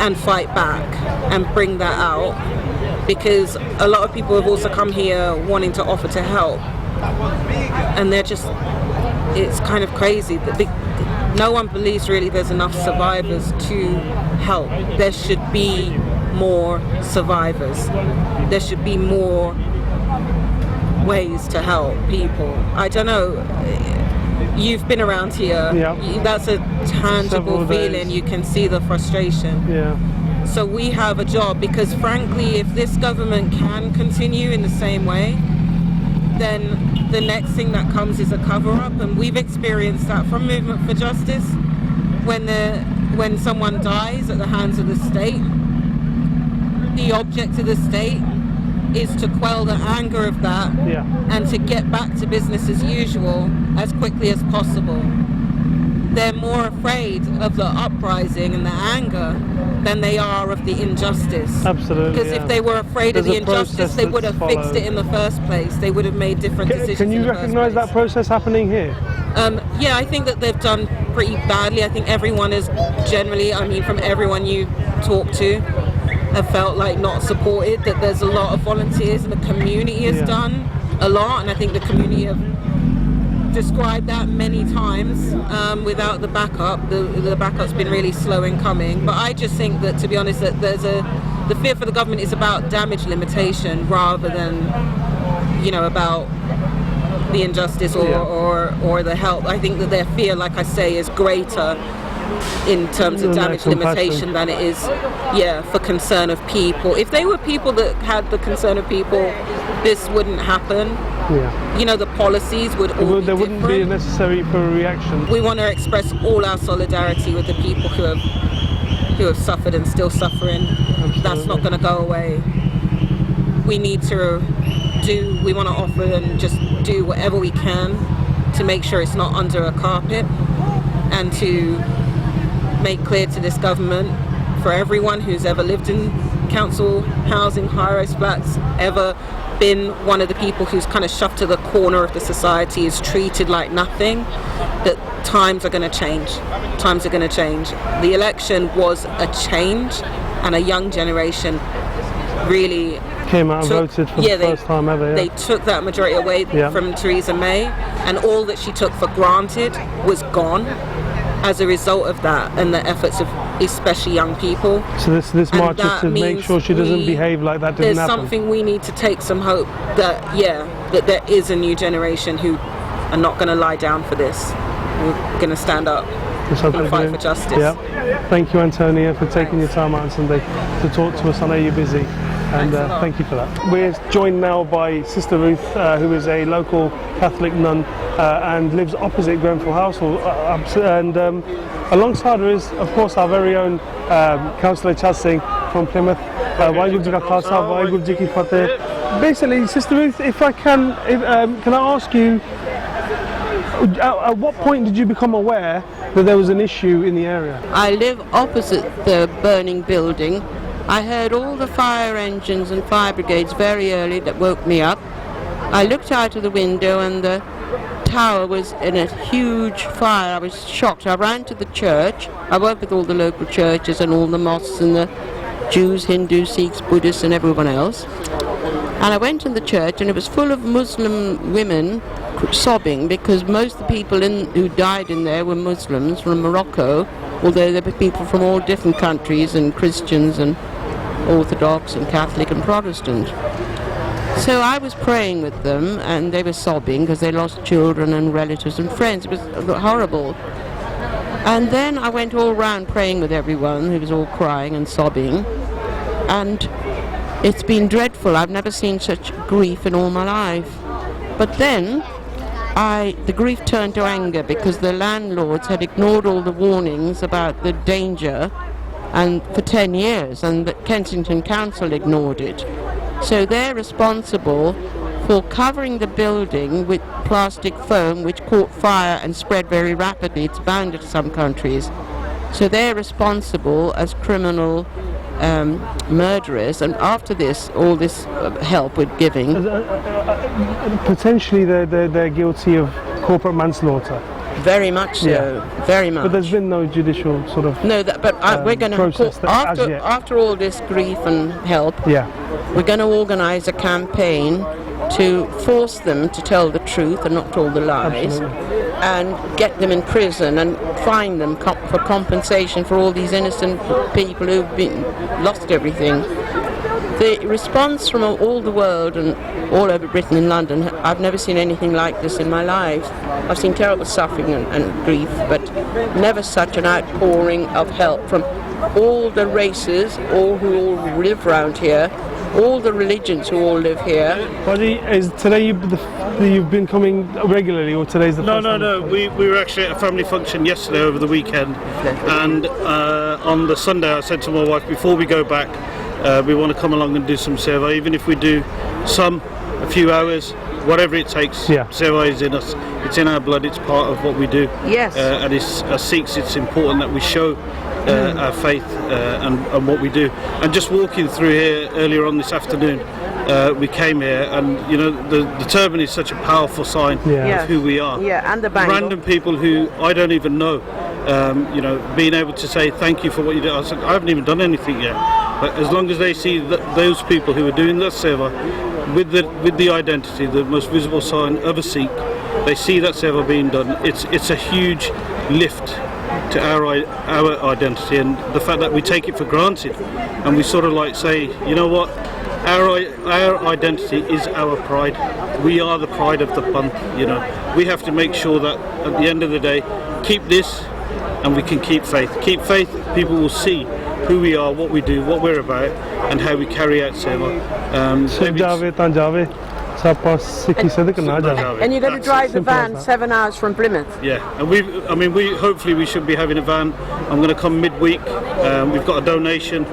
and fight back and bring that out, because a lot of people have also come here wanting to offer to help, and it's kind of crazy that no one believes really there's enough survivors to help. There should be more survivors. There should be more ways to help people. I don't know. you've been around here.
Yeah.
That's a tangible
Several days.
feeling. You can see the frustration.
Yeah.
So we have a job, because frankly, if this government can continue in the same way, then the next thing that comes is a cover-up, and we've experienced that from Movement for Justice. When someone dies at the hands of the state, the object of the state is to quell the anger of that,
Yeah.
and to get back to business as usual as quickly as possible. They're more afraid of the uprising and the anger than they are of the injustice.
Absolutely.
Because
yeah.
if they were afraid of
There's
the
a process
injustice, they would have
that's
fixed it
followed.
in the first place. They would have made different decisions.
Can you
in the first
recognise
place.
that process happening here?
Yeah, I think that they've done pretty badly. I think everyone is generally, I mean, from everyone you talk to, have felt like not supported, that there's a lot of volunteers and the community has
Yeah.
done a lot, and I think the community have described that many times. Without the backup, the backup's been really slow in coming. But I just think that, to be honest, that the fear for the government is about damage limitation rather than, about the injustice or the help. I think that their fear, like I say, is greater in terms of damage limitation than it is, for concern of people. If they were people that had the concern of people, this wouldn't happen.
Yeah.
The policies would all
There wouldn't be necessary for a reaction.
We want to express all our solidarity with the people who have suffered and still suffering.
Absolutely.
That's not going to go away. We want to offer and just do whatever we can to make sure it's not under a carpet, and to make clear to this government, for everyone who's ever lived in council housing, high-rise flats, ever been one of the people who's kind of shoved to the corner of the society, is treated like nothing, that times are going to change. Times are going to change. The election was a change, and a young generation really
Came out and voted for the first time ever. Yeah.
They took that majority away from Theresa May, and all that she took for granted was gone as a result of that and the efforts of especially young people.
So this march is to make sure she doesn't behave like that didn't happen.
There's something we need to take some hope that there is a new generation who are not going to lie down for this. We're going to stand up and fight for justice.
Yeah. Thank you, Antonia, for taking your time out on Sunday to talk to us. I know you're busy. And thank you for that. We're joined now by Sister Ruth, who is a local Catholic nun and lives opposite Grenfell House. And alongside her is, of course, our very own Councillor Chaz Singh from Plymouth. Basically, Sister Ruth, if I can I ask you, at what point did you become aware that there was an issue in the area?
I live opposite the burning building. I heard all the fire engines and fire brigades very early. That woke me up. I looked out of the window and the tower was in a huge fire. I was shocked. I ran to the church. I worked with all the local churches and all the mosques and the Jews, Hindus, Sikhs, Buddhists and everyone else. And I went in the church and it was full of Muslim women sobbing, because most of the people who died in there were Muslims from Morocco, although there were people from all different countries, and Christians and Orthodox and Catholic and Protestant. So I was praying with them and they were sobbing because they lost children and relatives and friends. It was horrible. And then I went all round praying with everyone who was all crying and sobbing. And it's been dreadful. I've never seen such grief in all my life. But then the grief turned to anger, because the landlords had ignored all the warnings about the danger and for 10 years, and the Kensington Council ignored it. So they're responsible for covering the building with plastic foam, which caught fire and spread very rapidly. It's bound in some countries. So they're responsible as criminal murderers, and after this, all this help we're giving.
Potentially they're guilty of corporate manslaughter.
Very much so, very much.
But there's been no judicial sort of
we're going to, after all this grief and help, we're going to organise a campaign to force them to tell the truth and not all the lies.
Absolutely.
And get them in prison and fine them for compensation for all these innocent people who've lost everything. the response from all the world and all over Britain and London, I've never seen anything like this in my life. I've seen terrible suffering and grief, but never such an outpouring of help from all the races, all who all live around here, all the religions who all live here.
Buddy, is today you've been coming regularly, or today's the first time?
No. We were actually at a family function yesterday over the weekend, and on the Sunday I said to my wife, before we go back, we want to come along and do some seva, even if we do a few hours, whatever it takes. Seva is in us, it's in our blood, it's part of what we do.
Yes.
And as Sikhs, it's important that we show our faith and what we do. And just walking through here earlier on this afternoon, we came here, and you know the turban is such a powerful sign of who we are.
Yeah, and the bangle.
Random people who I don't even know, you know, being able to say thank you for what you do. I said, I haven't even done anything yet. But as long as they see those people who are doing that seva with the identity, the most visible sign of a Sikh, they see that seva being done. It's a huge lift to our identity, and the fact that we take it for granted, and we sort of like say, you know what, our identity is our pride. We are the pride of the Panth. You know, we have to make sure that at the end of the day, keep this, and we can keep faith. Keep faith. People will see who we are, what we do, what we're about, and how we carry out seva.
And you're going to drive the van 7 hours from Plymouth.
Yeah, and hopefully we should be having a van. I'm going to come midweek. We've got a donation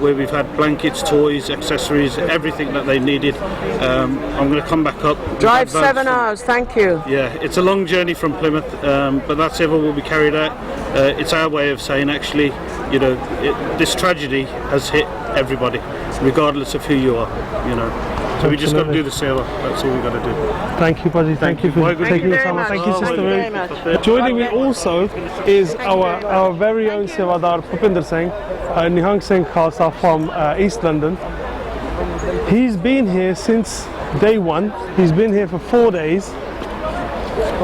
where we've had blankets, toys, accessories, everything that they needed. I'm going to come back up.
Drive 7 hours, thank you.
Yeah, it's a long journey from Plymouth, but that seva will be carried out. It's our way of saying, actually, you know, this tragedy has hit everybody, regardless of who you are, you know. So we just got to do the seva. That's all we got to do.
Thank you, buddy. Thank you for taking the time. Thank you, Sister Ruth. Joining me also is our very own sevadar Pupinder Singh, Nihang Singh Khalsa from East London. He's been here since day one. He's been here for 4 days.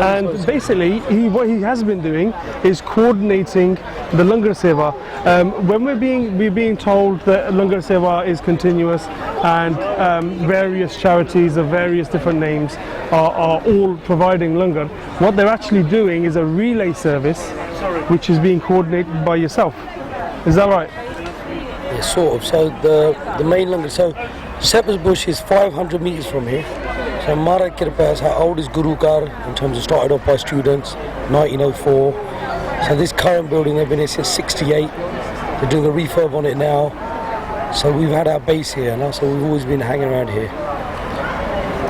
And basically, what he has been doing is coordinating the Langar Seva. When we're being told that Langar Seva is continuous, and various charities of various different names are all providing Langar, what they're actually doing is a relay service, which is being coordinated by yourself. Is that right?
Yeah, sort of. So the main Langar, so Shepherd's Bush is 500 metres from here. So Mara Kirpa is our oldest Guru Ghar in terms of started off by students, 1904. So this current building, they've been here since 68. They're doing a refurb on it now. So we've had our base here now, so we've always been hanging around here.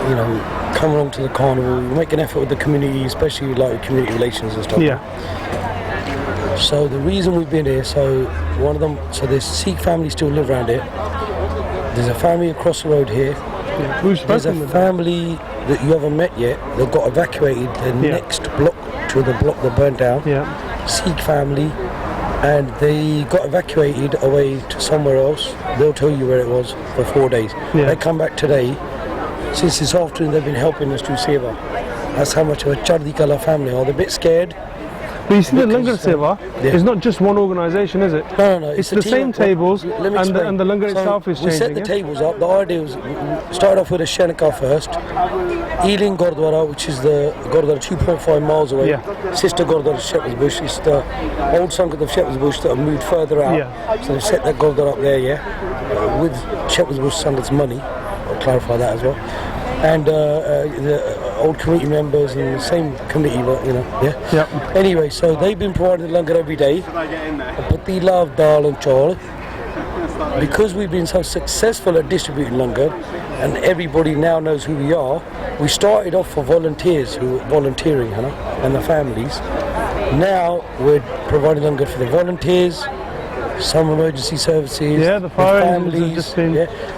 You know, come along to the carnival, we make an effort with the community, especially like community relations and stuff.
Yeah.
So the reason we've been here, so one of them, so there's Sikh families still live around here. There's a family across the road here. There's a family that you haven't met yet that got evacuated the next block to the block that burnt down. Sikh family, and they got evacuated away to somewhere else. They'll tell you where it was for 4 days. They come back today. Since this afternoon they've been helping us do seva. That's how much of a Chardi Kala family are. They're a bit scared.
But you see, the Langar Seva is not just one organisation, is it?
No.
It's the same tables, and the Langar itself is changing.
We set the tables up. The idea was start off with a Shenikah first. Ealing Gurdwara, which is the Gurdwara 2.5 miles away. Sister Gurdwara Shepherd's Bush. It's the old Sangat of Shepherd's Bush that have moved further out. So they've set that Gurdwara up there, with Shepherd's Bush Sangat's money. I'll clarify that as well. And the old committee members in the same committee, but you know, Anyway, so they've been providing Langar every day. Pati love dal and chawal. Because we've been so successful at distributing Langar, and everybody now knows who we are, we started off for volunteers who were volunteering, you know, and the families. Now we're providing Langar for the volunteers, some emergency services,
the fire
families.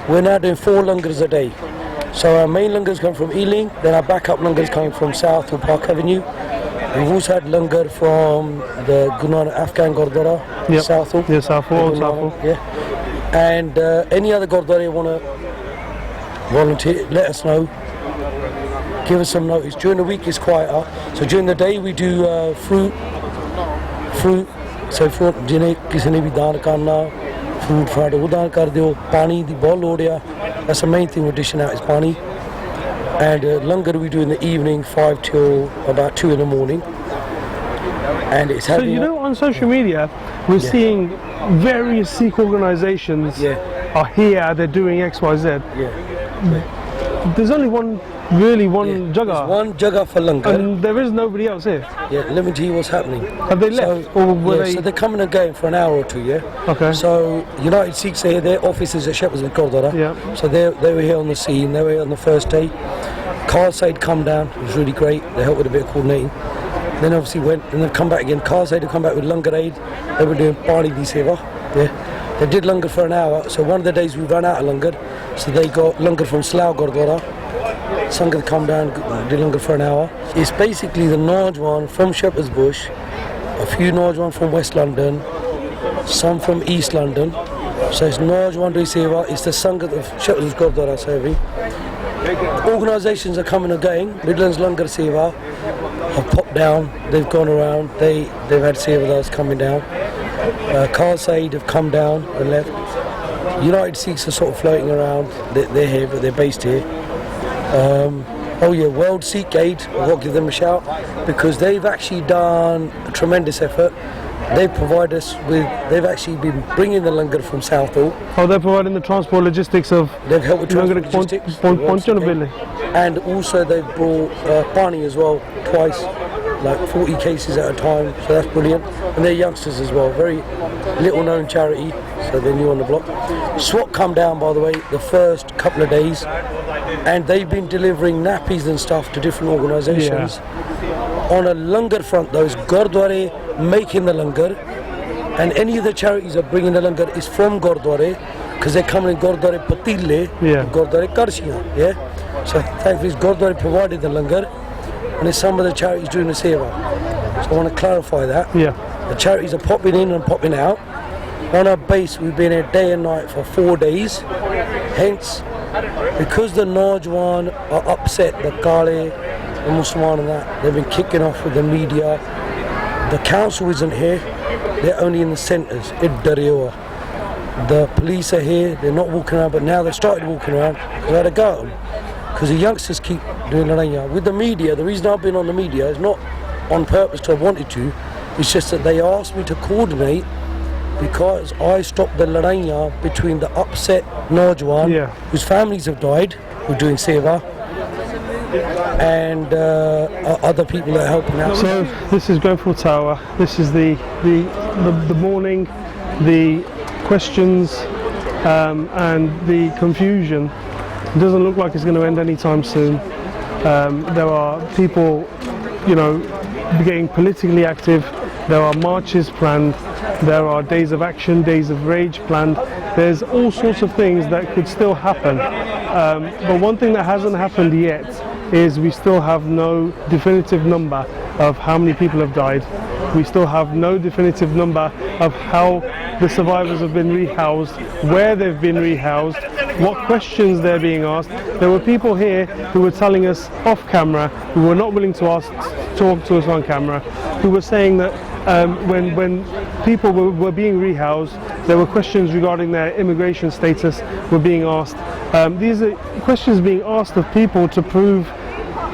We're now doing 4 Langars a day. So our main Langars come from Ealing, then our backup Langars coming from South to Park Avenue. We've also had Langar from the Guru Nanak Afghan Gurdwara, Southall.
Southall.
And any other Gurdwara you want to volunteer, let us know. Give us some notice. During the week it's quieter. So during the day we do fruit. So if you want, kisi ne bhi daan karna, food फाड़ उदार कर दियो पानी दी बहुत लोड़ आ that's the main thing we're dishing out is pani and langar we do in the evening 5 till about 2 in the morning and it's
so you know on social media we're seeing various Sikh organizations are here they're doing XYZ there's only one jagah.
There's one jagah for langar
and there is nobody else here.
Let me tell you what's happening.
Have they left or were they?
So they're coming and going for an hour or two,
Okay.
So United Sikhs are here, their offices at Shepherd's and Gurdwara. So they were here on the scene, they were here on the first day. Cars had come down, it was really great, they helped with a bit of coordinating. Then obviously went and then come back again. Cars had to come back with langar aid, they were doing Pani Di Seva. They did langar for an hour, so one of the days we ran out of langar, so they got langar from Slough Gurdwara. Sangat come down, did langar for an hour. It's basically the Najwan from Shepherd's Bush, a few Najwan from West London, some from East London. So it's Najwan Di Seva, it's the Sangat of Shepherd's Bush Gurdwara serving. Organisations are coming and going. Midlands Langar Seva have popped down, they've gone around, they've had Sevadars coming down. Khalsaid have come down and left. United Sikhs are sort of floating around, they're here but they're based here. World Sikh Aid, I've got to give them a shout because they've actually done a tremendous effort. They provide us with, they've actually been bringing the langar from Southall.
Oh, they're providing the transport logistics of.
They've helped with transport logistics. And also they've brought pani as well, twice, like 40 cases at a time, so that's brilliant. And they're youngsters as well, very little known charity, so they're new on the block. SWAT come down, by the way, the first couple of days, and they've been delivering nappies and stuff to different organisations. On a langar front, those Gurdwara making the langar, and any of the charities are bringing the langar is from Gurdwara, because they're coming in Gurdwara Patile, Gurdwara Karshiyan, So thankfully Gurdwara provided the langar, and there's some of the charities doing the seva. So I want to clarify that. The charities are popping in and popping out. On our base, we've been here day and night for 4 days. Hence, because the Najwan are upset, the Kale, the Musliman and that, they've been kicking off with the media. The council isn't here, they're only in the centres, Iddarioa. The police are here, they're not walking around, but now they've started walking around. We had to go at them, because the youngsters keep doing Laranya. With the media, the reason I've been on the media is not on purpose to have wanted to, it's just that they asked me to coordinate because I stopped the Laranya between the upset Najwan, whose families have died, who are doing seva, and other people that are helping out.
So this is Grenfell Tower. This is the morning, the questions and the confusion. It doesn't look like it's going to end anytime soon. There are people, getting politically active. There are marches planned. There are days of action, days of rage planned. There's all sorts of things that could still happen. But one thing that hasn't happened yet is we still have no definitive number of how many people have died. We still have no definitive number of how the survivors have been rehoused, where they've been rehoused, what questions they're being asked. There were people here who were telling us off camera, who were not willing to talk to us on camera, who were saying that when people were being rehoused, there were questions regarding their immigration status were being asked. These are questions being asked of people to prove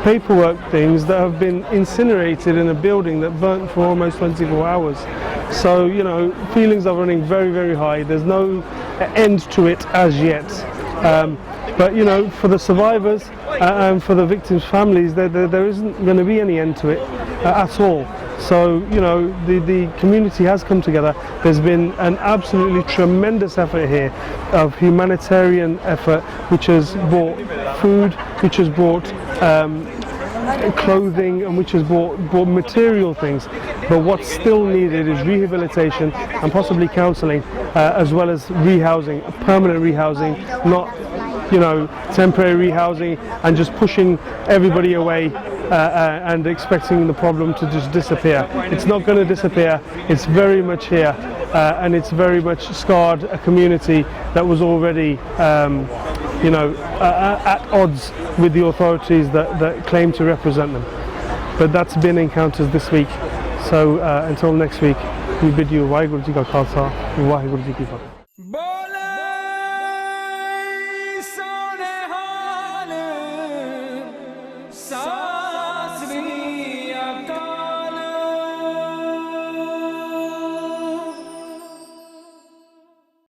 paperwork things that have been incinerated in a building that burnt for almost 24 hours. So, feelings are running very, very high. There's no end to it as yet. But, for the survivors and for the victims' families, there isn't going to be any end to it at all. So, the community has come together. There's been an absolutely tremendous effort here of humanitarian effort, which has brought food, which has brought clothing, and which has brought material things. But what's still needed is rehabilitation and possibly counselling, as well as rehousing, permanent rehousing, not temporary rehousing and just pushing everybody away and expecting the problem to just disappear. It's not going to disappear. It's very much here, and it's very much scarred a community that was already at odds with the authorities that claim to represent them. But that's been encounters this week. So until next week, we bid you Waheguru Ji Ka Khalsa, Waheguru Ji Ki Fateh.